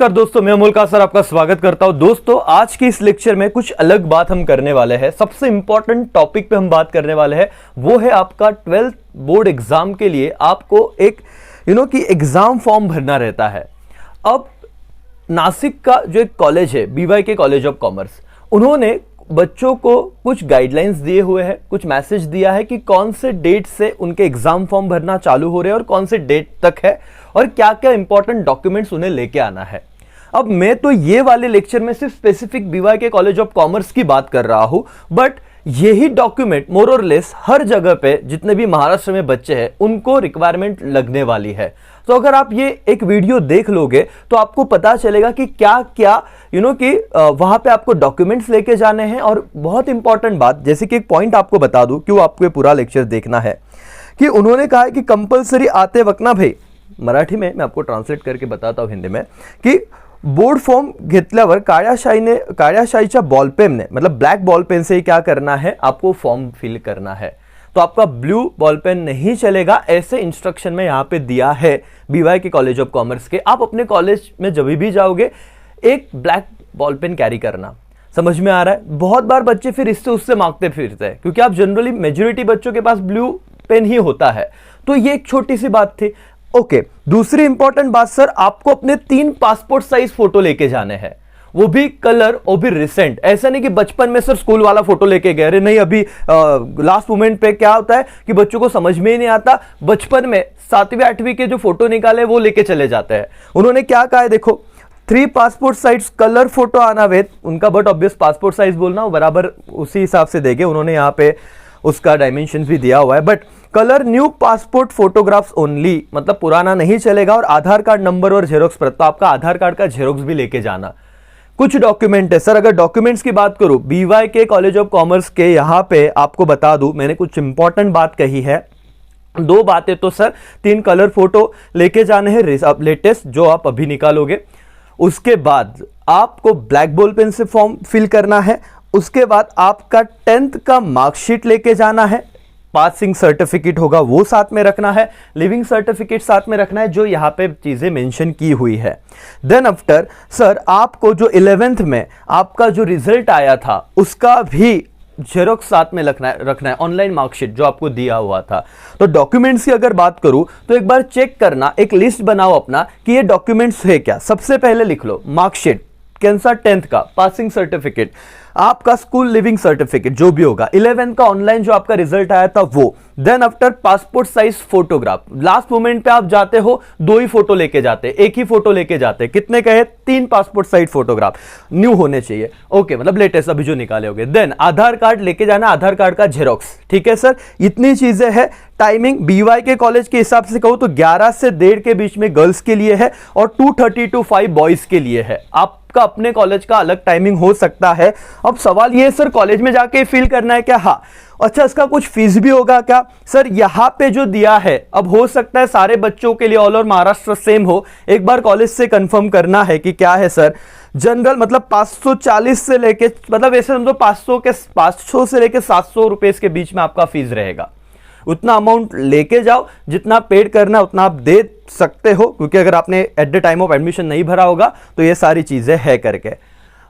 नमस्कार दोस्तों, मैं अमोल का सर आपका स्वागत करता हूं। दोस्तों आज के इस लेक्चर में कुछ अलग बात हम करने वाले हैं। सबसे इंपॉर्टेंट टॉपिक पे हम बात करने वाले हैं, वो है आपका 12th बोर्ड एग्जाम के लिए आपको एक कि एग्जाम फॉर्म भरना रहता है। अब नासिक का जो एक कॉलेज है BYK कॉलेज ऑफ कॉमर्स, उन्होंने बच्चों को कुछ गाइडलाइंस दिए हुए हैं, कुछ मैसेज दिया है कि कौन से डेट से उनके एग्जाम फॉर्म भरना चालू हो रहे हैं और कौन से डेट तक है और क्या क्या इंपॉर्टेंट डॉक्यूमेंट्स उन्हें लेके आना है। अब मैं तो ये वाले लेक्चर में सिर्फ specific BYK college of commerce की बात कर रहा हूं, बट यही डॉक्यूमेंट मोर और लेस हर जगह पे जितने भी महाराष्ट्र में बच्चे हैं उनको रिक्वायरमेंट लगने वाली है। तो अगर आप ये एक वीडियो देख लोगे तो आपको पता चलेगा कि क्या क्या कि वहां पे आपको डॉक्यूमेंट्स लेके जाने हैं। और बहुत इंपॉर्टेंट बात, जैसे कि एक पॉइंट आपको बता दूं, क्यों आपको ये पूरा लेक्चर देखना है, कि उन्होंने कहा है कि कंपलसरी आते वक्त ना भाई, मराठी में मैं आपको ट्रांसलेट करके बताता हूं हिंदी में, कि बोर्ड फॉर्म घेतल्यावर काळ्या बॉलपेनने, मतलब ब्लैक बॉल पेन से ही क्या करना है, आपको फॉर्म फिल करना है। तो आपका ब्लू बॉल पेन नहीं चलेगा, ऐसे इंस्ट्रक्शन में यहां पे दिया है BYK कॉलेज ऑफ कॉमर्स के। आप अपने कॉलेज में जब भी जाओगे एक ब्लैक बॉल पेन कैरी करना। समझ में आ रहा है? बहुत बार बच्चे फिर इससे उससे मांगते फिरते हैं, क्योंकि आप जनरली मेजोरिटी बच्चों के पास ब्लू पेन ही होता है। तो ये एक छोटी सी बात थी। ओके, दूसरी इंपॉर्टेंट बात सर, आपको अपने 3 पासपोर्ट साइज फोटो लेके जाने हैं, वो भी कलर, वो भी रिसेंट। ऐसा नहीं कि बचपन में सर स्कूल वाला फोटो लेके गए, अरे नहीं, अभी लास्ट मोमेंट पे क्या होता है कि बच्चों को समझ में ही नहीं आता, बचपन में 7वीं 8वीं के जो फोटो निकाले वो लेके चले जाते हैं। उन्होंने क्या कहा है, देखो 3 पासपोर्ट साइज कलर फोटो आना वेद उनका, बट ऑब्वियस पासपोर्ट साइज बोलना बराबर उसी हिसाब से देंगे। उन्होंने यहाँ पे उसका डायमेंशन भी दिया हुआ है, but colour new passport photographs only, मतलब पुराना नहीं चलेगा। और आधार कार्ड नंबर और जेरोक्स पर, तो आपका आधार कार्ड का जेरोक्स भी लेके जाना। कुछ डॉक्यूमेंट है सर, अगर डॉक्यूमेंट्स की बात करूं BYK कॉलेज ऑफ कॉमर्स के, यहां पे आपको बता दूं, मैंने कुछ इंपॉर्टेंट बात कही है। 2 बातें तो सर, 3 कलर फोटो लेके जाने हैं लेटेस्ट, जो आप अभी निकालोगे। उसके बाद आपको ब्लैक बॉल पेन से फॉर्म फिल करना है। उसके बाद आपका 10th का मार्कशीट लेके जाना है, पासिंग सर्टिफिकेट होगा वो साथ में रखना है, लिविंग सर्टिफिकेट साथ में रखना है, जो यहां पे चीजें मेंशन की हुई है। देन आफ्टर सर, आपको जो 11th में आपका जो रिजल्ट आया था उसका भी जेरोक्स साथ में रखना है, ऑनलाइन मार्कशीट जो आपको दिया हुआ था। तो डॉक्यूमेंट्स की अगर बात करूं तो एक बार चेक करना, एक लिस्ट बनाओ अपना कि ये डॉक्यूमेंट्स है क्या। सबसे पहले लिख लो मार्कशीट, कैंसा 10th का, पासिंग सर्टिफिकेट, आपका स्कूल लिविंग सर्टिफिकेट जो भी होगा, 11th का ऑनलाइन जो आपका रिजल्ट आया था वो। Then after passport size photograph, last moment पे आप जाते हो 2 ही फोटो लेके जाते, एक ही फोटो लेके जाते, कितने कहे, 3 पासपोर्ट साइज फोटोग्राफ न्यू होने चाहिए, ओके, मतलब लेटेस्ट अभी जो निकाले होंगे। देन आधार कार्ड लेके जाना, आधार कार्ड का जेरोक्स, ठीक है सर। इतनी चीजें हैं। टाइमिंग BYK कॉलेज के हिसाब से कहूं तो 11 से 1:30 के बीच में गर्ल्स के लिए है और 2:30 to 5 बॉयज के लिए है। आपका अपने कॉलेज का अलग टाइमिंग हो सकता है। अब सवाल ये सर, कॉलेज में जाके फिल करना है क्या? हाँ। अच्छा, इसका कुछ फीस भी होगा क्या? सर यहां पे जो दिया है, अब हो सकता है सारे बच्चों के लिए ऑल ओवर महाराष्ट्र सेम हो, एक बार कॉलेज से कंफर्म करना है कि क्या है सर। जनरल मतलब 540 से लेके, मतलब ऐसे समझो 500 से लेके 700 रुपए के बीच में आपका फीस रहेगा। उतना अमाउंट लेके जाओ, जितना पेड करना है उतना आप दे सकते हो, क्योंकि अगर आपने at the time of admission नहीं भरा होगा तो ये सारी चीजें है करके।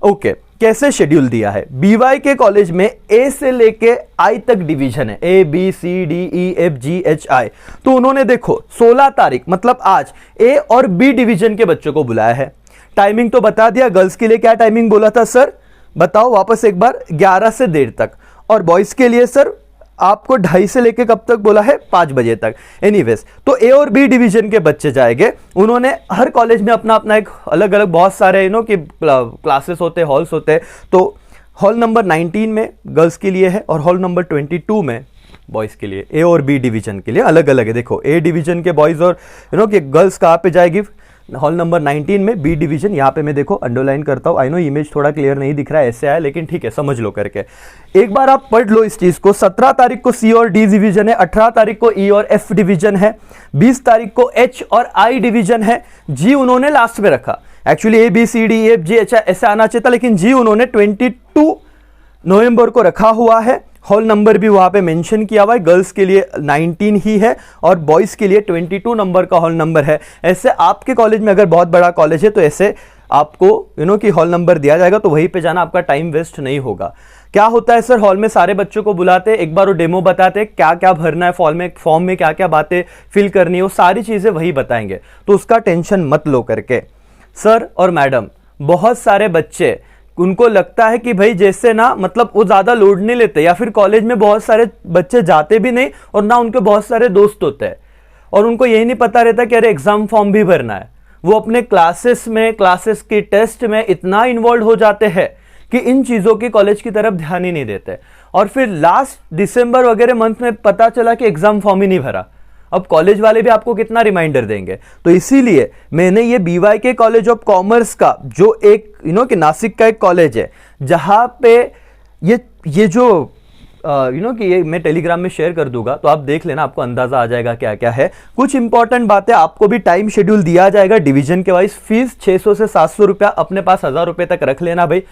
ओके, कैसे शेड्यूल दिया है BYK कॉलेज में? A से लेके I तक डिवीजन है, A B C D E F G H I। तो उन्होंने देखो 16 तारीख, मतलब आज, A और B डिवीजन के बच्चों को बुलाया है। टाइमिंग तो बता दिया, गर्ल्स के लिए क्या टाइमिंग बोला था सर, बताओ वापस एक बार, 11 से 1:30 तक। और बॉयज के लिए सर आपको 2:30 से लेके कब तक बोला है, 5 बजे तक। एनीवेज, तो A और B डिवीजन के बच्चे जाएंगे। उन्होंने हर कॉलेज में अपना अपना एक अलग अलग बहुत सारे कि क्लासेस होते हैं, हॉल्स होते हैं। तो हॉल नंबर 19 में गर्ल्स के लिए है और हॉल नंबर 22 में बॉयज के लिए। A और B डिवीजन के लिए अलग अलग है। देखो A डिवीजन के बॉयज और कि गर्ल्स कहाँ पे जाएगी, हॉल नंबर 19 में। B डिवीजन यहाँ पे मैं देखो अंडरलाइन करता हूँ, आई नो इमेज थोड़ा क्लियर नहीं दिख रहा है, ऐसे आया, लेकिन ठीक है, समझ लो करके। एक बार आप पढ़ लो इस चीज को। 17 तारीख को C और D डिवीजन है, 18 तारीख को E और F डिवीजन है, 20 तारीख को H और I डिवीजन है। G उन्होंने लास्ट में रखा, actually A B C D E F G H ऐसा आना चाहिए था, लेकिन G उन्होंने 22 नवंबर को रखा हुआ है। हॉल नंबर भी वहां पे मेंशन किया हुआ है, गर्ल्स के लिए 19 ही है और बॉयज के लिए 22 नंबर का हॉल नंबर है। ऐसे आपके कॉलेज में अगर बहुत बड़ा कॉलेज है तो ऐसे आपको कि हॉल नंबर दिया जाएगा, तो वहीं पे जाना, आपका टाइम वेस्ट नहीं होगा। क्या होता है सर, हॉल में सारे बच्चों को बुलाते, एक बार वो डेमो बताते, क्या क्या भरना है फॉर्म में क्या क्या बातें फिल करनी है, वो सारी चीजें वही बताएंगे, तो उसका टेंशन मत लो करके। सर और मैडम, बहुत सारे बच्चे, उनको लगता है कि भाई जैसे ना, मतलब वो ज्यादा लोड नहीं लेते, या फिर कॉलेज में बहुत सारे बच्चे जाते भी नहीं और ना उनके बहुत सारे दोस्त होते हैं, और उनको यही नहीं पता रहता कि अरे एग्जाम फॉर्म भी भरना है। वो अपने क्लासेस की टेस्ट में इतना इन्वॉल्व हो जाते हैं कि इन चीजों की कॉलेज की तरफ ध्यान ही नहीं देते, और फिर लास्ट दिसंबर वगैरह मंथ में पता चला कि एग्जाम फॉर्म ही नहीं भरा। अब कॉलेज वाले भी आपको कितना रिमाइंडर देंगे। तो इसीलिए मैंने ये BYK कॉलेज ऑफ कॉमर्स का, जो एक कि नासिक का एक कॉलेज है, जहां पे ये जो कि ये मैं टेलीग्राम में शेयर कर दूंगा, तो आप देख लेना, आपको अंदाजा आ जाएगा क्या क्या है। कुछ इंपॉर्टेंट बातें, आपको भी टाइम शेड्यूल दिया जाएगा डिवीजन के वाइज। फीस 600 से 700 रुपया, अपने पास 1000 रुपए तक रख लेना भाई,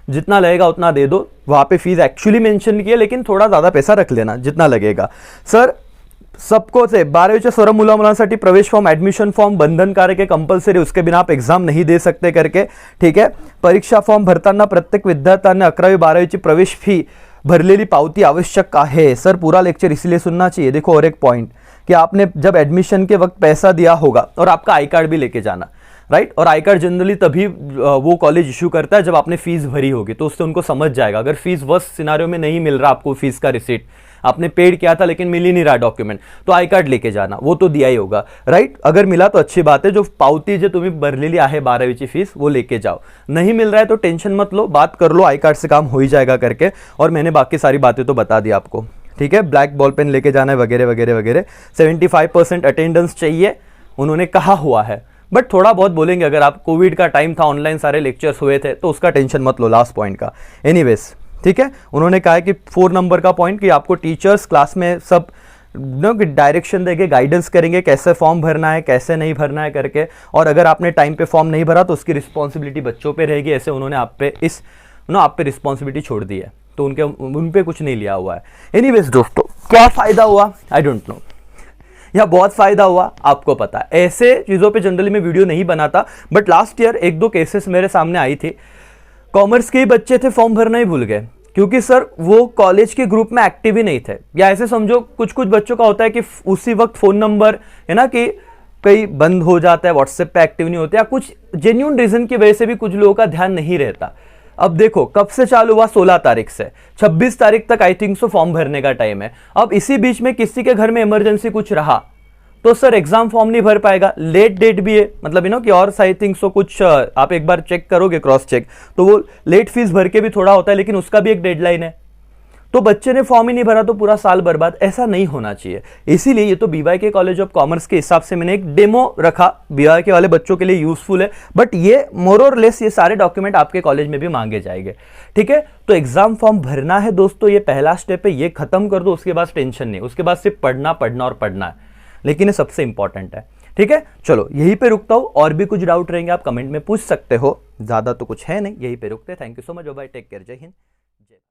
जितना लगेगा उतना दे दो। वहां पे फीस एक्चुअली मेंशन की है, लेकिन थोड़ा ज्यादा पैसा रख लेना जितना लगेगा। सर सबको से 12वीच्या सर्व मुलांसाठी प्रवेश फॉर्म, ऍडमिशन फॉर्म बंधनकारक आहे, कंपल्सरी, उसके बिना आप एग्जाम नहीं दे सकते करके, ठीक है। परीक्षा फॉर्म भरताना प्रत्येक विद्यार्थ्यांनी 11वी 12वीची प्रवेश फी भरलेली पावती आवश्यक है। सर पूरा लेक्चर इसलिए सुनना चाहिए। देखो और एक पॉइंट, कि आपने जब एडमिशन के वक्त पैसा दिया होगा, और आपका आई कार्ड भी लेके जाना, राइट। और आई कार्ड जनरली तभी वो कॉलेज इशू करता है जब आपने फीस भरी होगी, तो उससे उनको समझ जाएगा। अगर फीस वर्स्ट सिनारियो में नहीं मिल रहा आपको, फीस का रिसीट आपने पेड किया था लेकिन मिल ही नहीं रहा डॉक्यूमेंट, तो आई कार्ड लेके जाना, वो तो दिया ही होगा, राइट। अगर मिला तो अच्छी बात है, जो पावती जो तुम्हें भरलेली आहे 12वीची फीस वो लेके जाओ। नहीं मिल रहा है तो टेंशन मत लो, बात कर लो, आई कार्ड से काम हो ही जाएगा करके। और मैंने बाकी सारी बातें तो बता दी आपको, ठीक है। ब्लैक बॉल पेन लेके जाना है वगैरह वगैरह वगैरह। 75% अटेंडेंस चाहिए उन्होंने कहा हुआ है, बट थोड़ा बहुत बोलेंगे। अगर आप कोविड का टाइम था, ऑनलाइन सारे लेक्चर्स हुए थे, तो उसका टेंशन मत लो लास्ट पॉइंट का। एनीवेज, ठीक है। उन्होंने कहा है कि 4 नंबर का पॉइंट, कि आपको टीचर्स क्लास में सब डायरेक्शन देंगे, गाइडेंस करेंगे, कैसे फॉर्म भरना है, कैसे नहीं भरना है करके। और अगर आपने टाइम पे फॉर्म नहीं भरा तो उसकी रिस्पॉन्सिबिलिटी बच्चों पे रहेगी। ऐसे उन्होंने आप पे रिस्पॉन्सिबिलिटी छोड़ दी है, तो उन पे कुछ नहीं लिया हुआ है। एनीवेज दोस्तों, क्या फायदा हुआ आई डोंट नो, या बहुत फायदा हुआ आपको पता है। ऐसे चीजों पे जनरली मैं वीडियो नहीं बनाता, बट लास्ट ईयर 1-2 केसेस मेरे सामने आई थी। कॉमर्स के ही बच्चे थे, फॉर्म भरना ही भूल गए, क्योंकि सर वो कॉलेज के ग्रुप में एक्टिव ही नहीं थे। या ऐसे समझो, कुछ कुछ बच्चों का होता है कि उसी वक्त फोन नंबर है ना, कि कहीं बंद हो जाता है, व्हाट्सएप पे एक्टिव नहीं होते, या कुछ जेन्युइन रीजन की वजह से भी कुछ लोगों का ध्यान नहीं रहता। अब देखो कब से चालू हुआ, 16 तारीख से 26 तारीख तक आई थिंक सो फॉर्म भरने का टाइम है। अब इसी बीच में किसी के घर में इमरजेंसी कुछ रहा, तो सर एग्जाम फॉर्म नहीं भर पाएगा। लेट डेट भी है, मतलब कि और आई थिंक सो कुछ आप एक बार चेक करोगे, क्रॉस चेक, तो वो लेट फीस भर के भी थोड़ा होता है, लेकिन उसका भी एक डेडलाइन है। तो बच्चे ने फॉर्म ही नहीं भरा तो पूरा साल बर्बाद, ऐसा नहीं होना चाहिए। इसीलिए ये तो BYK कॉलेज ऑफ कॉमर्स के हिसाब से मैंने एक डेमो रखा, BYK वाले बच्चों के लिए यूजफुल है, बट ये मोर और लेस ये सारे डॉक्यूमेंट आपके कॉलेज में भी मांगे जाएंगे, ठीक है। तो एग्जाम फॉर्म भरना है दोस्तों, ये पहला स्टेप है, ये खत्म कर दो, उसके बाद टेंशन नहीं, उसके बाद सिर्फ पढ़ना पढ़ना और पढ़ना है, लेकिन ये सबसे इंपॉर्टेंट है, ठीक है। चलो यहीं पे रुकता हूं, और भी कुछ डाउट रहेंगे आप कमेंट में पूछ सकते हो, ज्यादा तो कुछ है नहीं, यहीं पे रुकते। Thank you so much, bye, take care, जय हिंद।